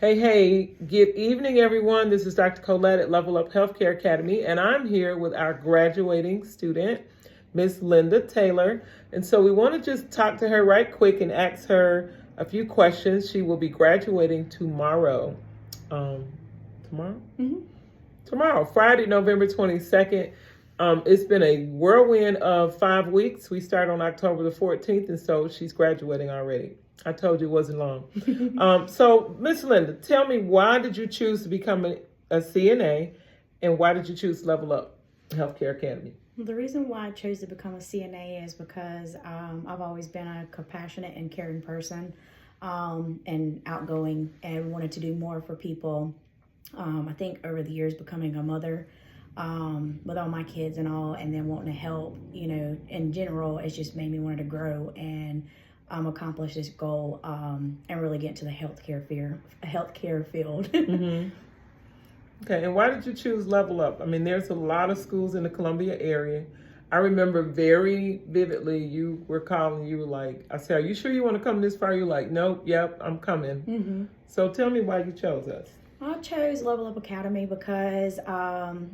Hey, good evening, everyone. This is Dr. Colette at Level Up Healthcare Academy, and I'm here with our graduating student, Miss Linda Taylor. And so we want to just talk to her right quick and ask her a few questions. She will be graduating tomorrow. Tomorrow? Mm-hmm. Tomorrow, Friday, November 22nd. It's been a whirlwind of 5 weeks. We start on October the 14th, and so she's graduating already. I told you it wasn't long. So, Miss Linda, tell me, why did you choose to become a CNA, and why did you choose Level Up Healthcare Academy? The reason why I chose to become a CNA is because I've always been a compassionate and caring person, and outgoing, and wanted to do more for people. I think over the years becoming a mother, with all my kids and all, and then wanting to help, in general, it's just made me want to grow and accomplish this goal, and really get into the healthcare field. Mm-hmm. Okay, and why did you choose Level Up? I mean, there's a lot of schools in the Columbia area. I remember very vividly you were calling, you were like, I said, are you sure you want to come this far? You're like, nope, yep, I'm coming. Mm-hmm. So tell me why you chose us. I chose Level Up Academy because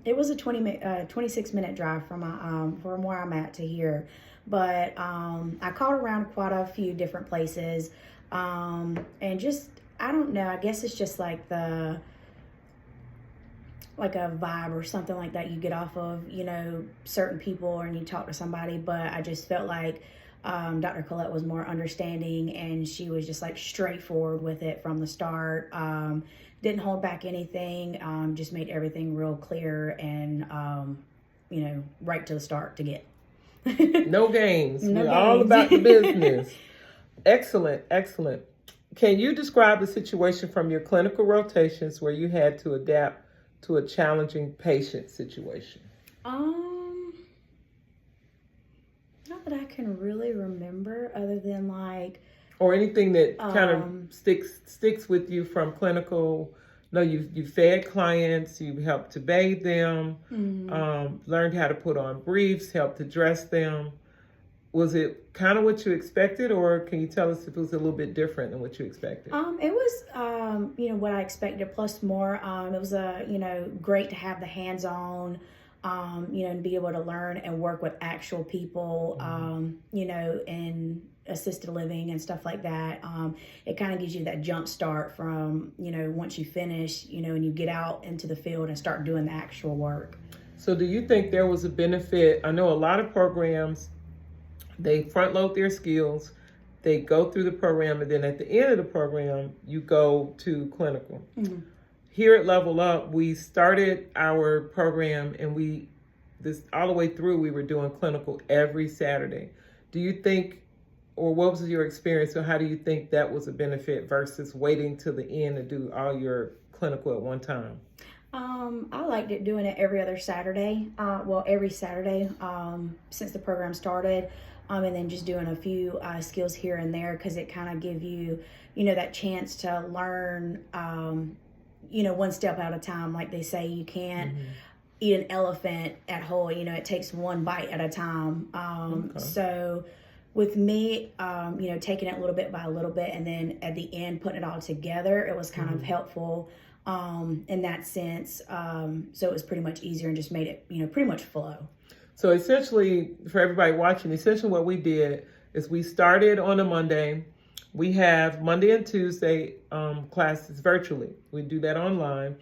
it was a 26-minute drive from where I'm at to here. But I called around quite a few different places, and just, I don't know, I guess it's just like a vibe or something like that you get off of, certain people, and you talk to somebody. But I just felt like Dr. Colette was more understanding, and she was just like straightforward with it from the start. Didn't hold back anything, just made everything real clear and, right to the start to get. No games. No We're games. all about the business. Excellent. Can you describe the situation from your clinical rotations where you had to adapt to a challenging patient situation? Not that I can really remember, other than or anything that kind of sticks with you from clinical. No, you fed clients, you helped to bathe them, learned how to put on briefs, helped to dress them. Was it kind of what you expected, or can you tell us if it was a little bit different than what you expected? It was, what I expected plus more. It was great to have the hands-on, and be able to learn and work with actual people, in assisted living and stuff like that. It kind of gives you that jump start from, once you finish, and you get out into the field and start doing the actual work. So do you think there was a benefit? I know a lot of programs, they front load their skills, they go through the program, and then at the end of the program, you go to clinical. Mm-hmm. Here at Level Up, we started our program, and all the way through, we were doing clinical every Saturday. Do you think, or what was your experience, or how do you think that was a benefit versus waiting till the end to do all your clinical at one time? I liked it doing it every other Saturday. Every Saturday since the program started, and then just doing a few skills here and there, because it kind of give you, that chance to learn, one step at a time. Like they say, you can't eat an elephant at whole. It takes one bite at a time. Okay. So with me, taking it little bit by little bit, and then at the end putting it all together, it was kind of helpful in that sense. So it was pretty much easier and just made it, pretty much flow. So essentially, for everybody watching, essentially what we did is we started on a Monday. We have Monday and Tuesday classes virtually. We do that online.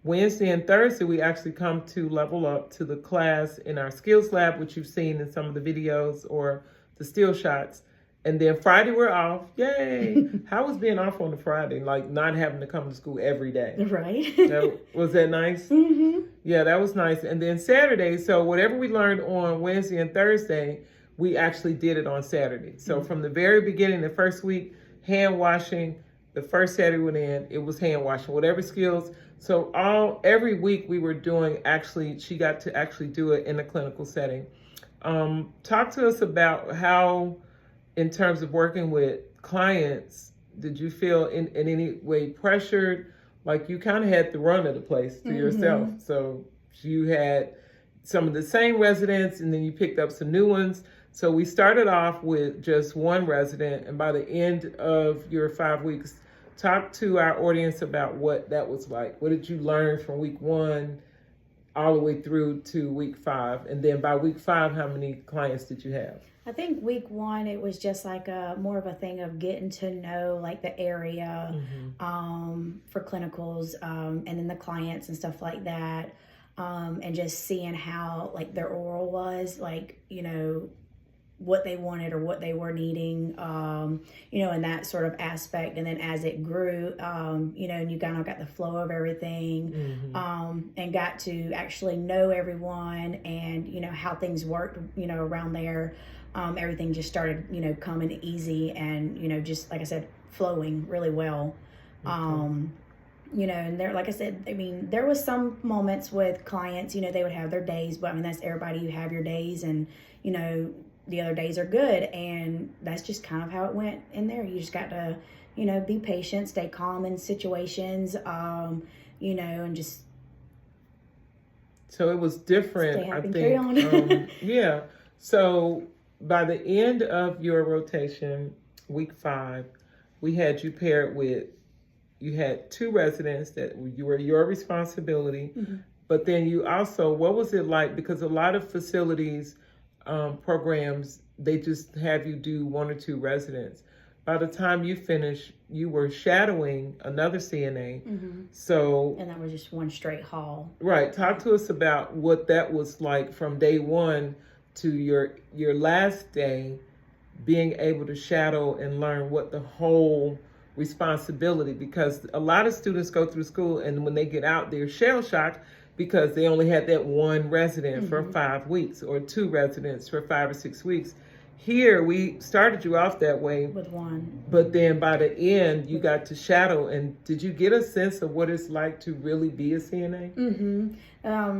Wednesday and Thursday, we actually come to Level Up to the class in our skills lab, which you've seen in some of the videos or the still shots. And then Friday, we're off. Yay! How was being off on a Friday? Like not having to come to school every day. Right. Was that nice? Mm-hmm. Yeah, that was nice. And then Saturday, so whatever we learned on Wednesday and Thursday, we actually did it on Saturday. So from the very beginning, the first week, hand washing. The first Saturday we went in, it was hand washing, whatever skills. So every week we were doing, she got to actually do it in a clinical setting. Talk to us about how, in terms of working with clients, did you feel in any way pressured? Like you kind of had the run of the place to yourself. So you had some of the same residents, and then you picked up some new ones. So we started off with just one resident, and by the end of your 5 weeks, talk to our audience about what that was like. What did you learn from week 1 all the way through to week 5? And then by week 5, how many clients did you have? I think week 1, it was just like more of a thing of getting to know like the area for clinicals and then the clients and stuff like that. And just seeing how like their oral was, like, you know, what they wanted or what they were needing, you know, in that sort of aspect. And then as it grew, you know, and you kind of got the flow of everything, and got to actually know everyone and, you know, how things worked, you know, around there. Everything just started, you know, coming easy and, you know, just like I said, flowing really well. You know, and there, like I said, I mean, there was some moments with clients, you know, they would have their days, but I mean, that's everybody. You have your days and, you know, the other days are good. And that's just kind of how it went in there. You just got to, you know, be patient, stay calm in situations, you know, and just. So it was different, stay happy, I carry think. on. Yeah. So by the end of your rotation, week 5, we had you paired with, you had 2 residents that you were your responsibility, but then you also, what was it like? Because a lot of facilities, programs, they just have you do 1 or 2 residents. By the time you finished, you were shadowing another CNA. So, and that was just one straight haul. Right. Talk to us about what that was like from day 1 to your last day, being able to shadow and learn what the whole responsibility, because a lot of students go through school and when they get out, they're shell shocked because they only had that 1 resident for 5 weeks or 2 residents for 5 or 6 weeks. Here, we started you off that way with 1, but then by the end, you got to shadow. And did you get a sense of what it's like to really be a CNA?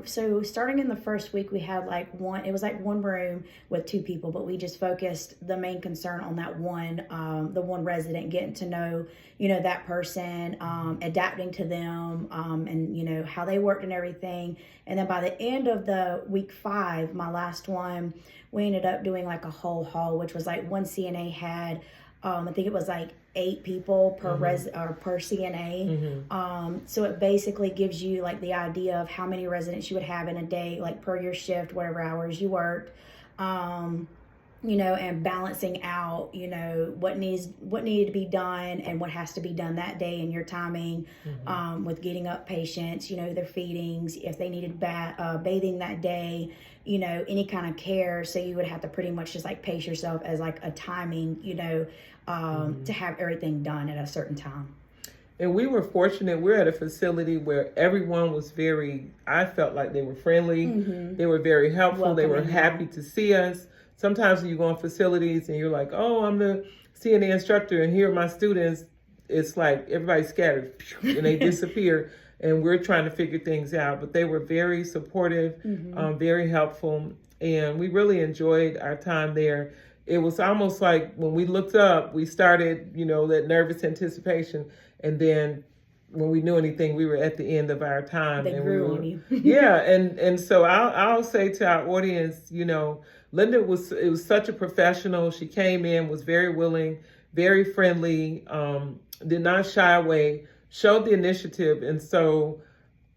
So starting in the first week, we had like it was like 1 room with 2 people, but we just focused the main concern on that the 1 resident, getting to know, you know, that person, adapting to them, and, you know, how they worked and everything. And then by the end of the week 5, my last one, we ended up doing like a whole hall, which was like 1 CNA had, I think it was like 8 people per per CNA. So it basically gives you like the idea of how many residents you would have in a day, like per your shift, whatever hours you worked, you know, and balancing out, you know, what needed to be done and what has to be done that day and your timing, with getting up patients, you know, their feedings, if they needed bathing that day, you know, any kind of care. So you would have to pretty much just like pace yourself as like a timing, you know, to have everything done at a certain time. And we were fortunate. We're at a facility where everyone was I felt like they were friendly. They were very helpful. They were happy to see us. Sometimes when you go in facilities and you're like, oh, I'm the CNA instructor and here are my students, it's like everybody's scattered and they disappear and we're trying to figure things out. But they were very supportive, very helpful, and we really enjoyed our time there. It was almost like when we looked up, we started, you know, that nervous anticipation, and then when we knew anything, we were at the end of our time. They grew on you. Yeah, and so I'll say to our audience, you know, Linda was such a professional. She came in, was very willing, very friendly, did not shy away, showed the initiative, and so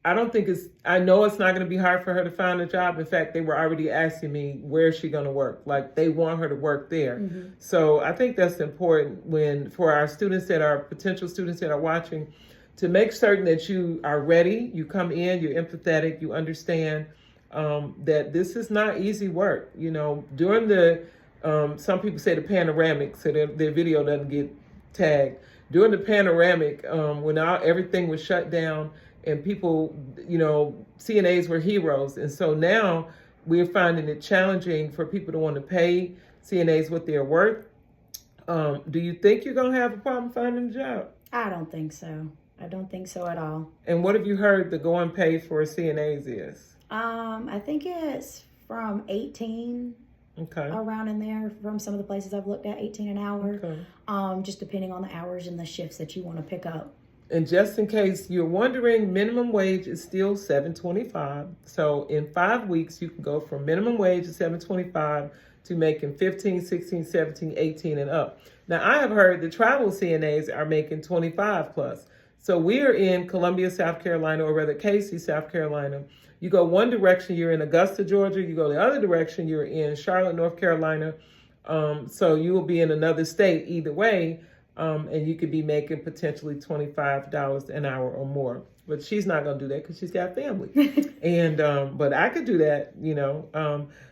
I know it's not going to be hard for her to find a job. In fact, they were already asking me, where is she going to work? Like, they want her to work there. So I think that's important for our students potential students that are watching, to make certain that you are ready, you come in, you're empathetic, you understand that this is not easy work. You know, during some people say the panoramic, so their video doesn't get tagged. During the panoramic, when everything was shut down, and people, you know, CNAs were heroes. And so now we're finding it challenging for people to want to pay CNAs what they're worth. Do you think you're going to have a problem finding a job? I don't think so. I don't think so at all. And what have you heard the going pay for CNAs is? I think it's from 18, around in there, from some of the places I've looked at, 18 an hour, just depending on the hours and the shifts that you want to pick up. And just in case you're wondering, minimum wage is still $7.25. So in 5 weeks, you can go from minimum wage of $7.25 to making 15, 16, 17, 18 and up. Now, I have heard the travel CNAs are making 25 plus. So we are in Columbia, South Carolina, or rather Casey, South Carolina. You go one direction, you're in Augusta, Georgia. You go the other direction, you're in Charlotte, North Carolina. So you will be in another state either way, and you could be making potentially $25 an hour or more. But she's not going to do that because she's got family. And but I could do that, you know.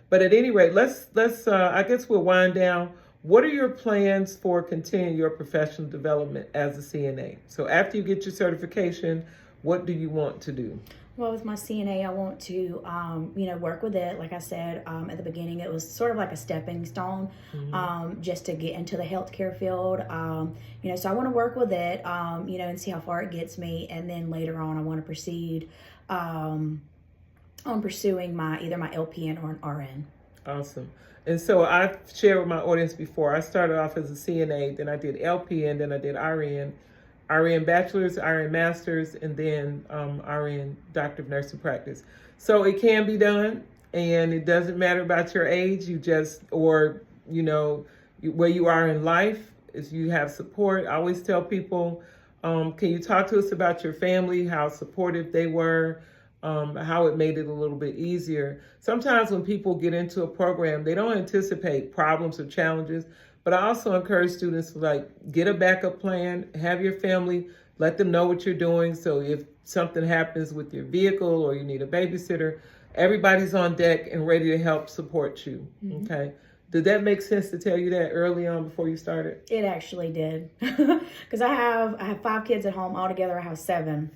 But at any rate, let's I guess we'll wind down. What are your plans for continuing your professional development as a CNA? So after you get your certification, what do you want to do? Well, with my CNA, I want to, you know, work with it. Like I said at the beginning, it was sort of like a stepping stone, just to get into the healthcare field. You know, so I want to work with it, you know, and see how far it gets me. And then later on, I want to proceed on pursuing either my LPN or an RN. Awesome. And so I've shared with my audience before. I started off as a CNA, then I did LPN, then I did RN bachelor's, RN master's, and then RN doctor of nursing practice. So it can be done, and it doesn't matter about your age. You just, or, you know, where you are in life, is you have support. I always tell people, can you talk to us about your family, how supportive they were, how it made it a little bit easier. Sometimes when people get into a program, they don't anticipate problems or challenges. But I also encourage students to get a backup plan, have your family, let them know what you're doing. So if something happens with your vehicle or you need a babysitter, everybody's on deck and ready to help support you. Okay. Did that make sense to tell you that early on before you started? It actually did. Because I have 5 kids at home. Altogether, I have 7.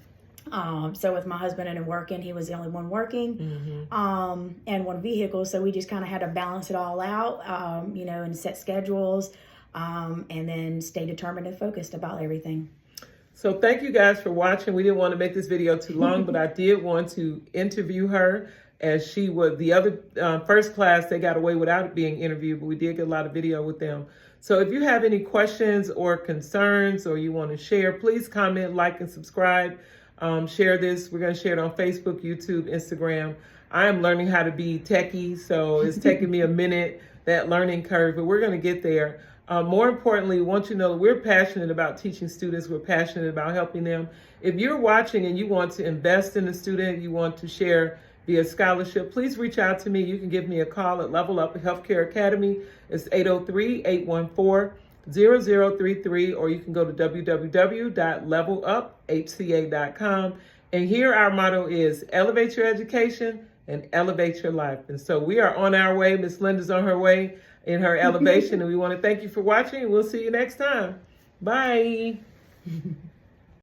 So with my husband and working, he was the only one working, and 1 vehicle. So we just kind of had to balance it all out, you know, and set schedules, and then stay determined and focused about everything. So thank you guys for watching. We didn't want to make this video too long, but I did want to interview her, as she was the other first class. They got away without being interviewed, but we did get a lot of video with them. So if you have any questions or concerns, or you want to share, please comment, like, and subscribe. Share this. We're going to share it on Facebook, YouTube, Instagram. I am learning how to be techie, so it's taking me a minute, that learning curve, but we're going to get there. More importantly, I want you to know that we're passionate about teaching students. We're passionate about helping them. If you're watching and you want to invest in a student, you want to share via scholarship, please reach out to me. You can give me a call at Level Up Healthcare Academy. It's 803-814-0033, or you can go to www.leveluphca.com. And here our motto is elevate your education and elevate your life. And so we are on our way. Miss Linda's on her way in her elevation. And we want to thank you for watching, and we'll see you next time. Bye.